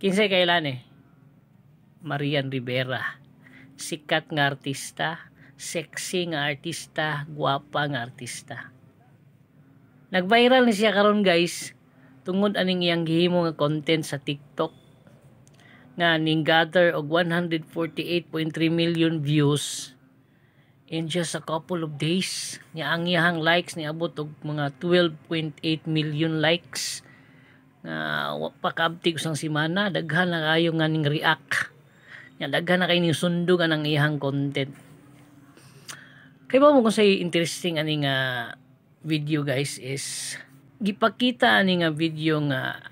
Kinsay kailan Marian Rivera. Sikat nga artista, sexy nga artista, guwapa nga artista. Nag-viral ni siya karon guys, tungod aning iyang gihimo nga content sa TikTok nga ning gather og 148.3 million views in just a couple of days. Nga ang iyang likes ni abot og mga 12.8 million likes. Pakabtig usang simana, daghan na kayo nga ning react. Nga daghan na kayo ning sundog anang iyang content. Kay ba mo kung say interesting ani nga video guys is gipakita ani nga video nga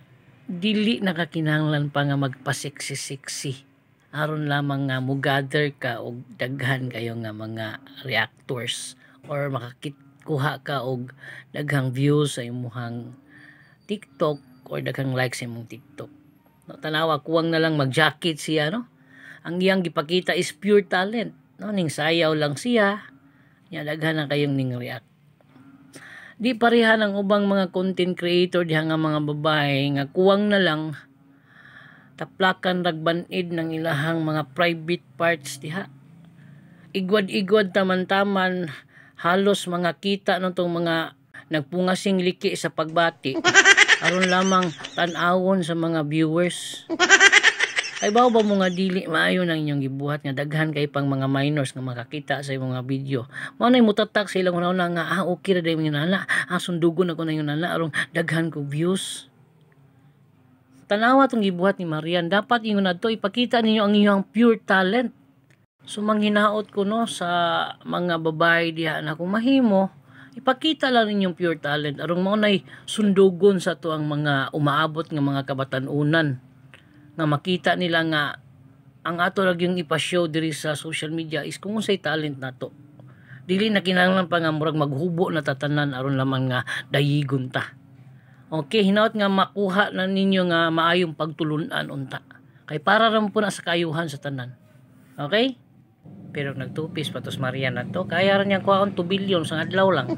dili nakakinahanglan pa nga magpa-sexy aron lamang nga mo gather ka og daghan kayo nga mga reactors or makakikuha ka og daghang views sa imong TikTok or daghang likes sa imong TikTok. No, tanawa kuwang na lang mag-jacket siya, no? Ang iyang gipakita is pure talent, no? Ning sayaw lang siya, nya daghan na kayong ning react. Di pareha ng ubang mga content creator diha nga mga babae nga kuwang na lang taplakan ragbanid ng ilahang mga private parts diha. Igwad-igwad taman-taman, halos mga kita nitong mga nagpungasing liki sa pagbati aron lamang tan-awon sa mga viewers. Ay ba mo nga dili maayo nang inyong gibuhat nga daghan kay pang mga minors nga makakita sa imong mga video. Mao nay mutatak sa ilang una nga okay ra day mga nana, sundugon ako na yung nana aron daghan ko views. Tanawa tong gibuhat ni Marian, dapat ingon adto ipakita ninyo ang iyong pure talent. So manghinaot ko no sa mga babae diha na kung mahimo ipakita lang ninyong pure talent aron mao nay sundugon sa to ang mga umaabot nga mga kabatan-unan nga makita nila nga ang ato ra gyung ipa-show diri sa social media is kung unsay talent nato. Dili na kinahanglan pa nga murag maghubo na tatanan aron lamang nga dayigon ta. Okay, hinaot nga makuha na ninyo nga maayong pagtulunan unta. Kay para ram po na sa kayuhan sa tanan. Okay? Pero nagtupis patos Marian na to. Kaya rin niyang kuha 2 billion sa adlaw lang.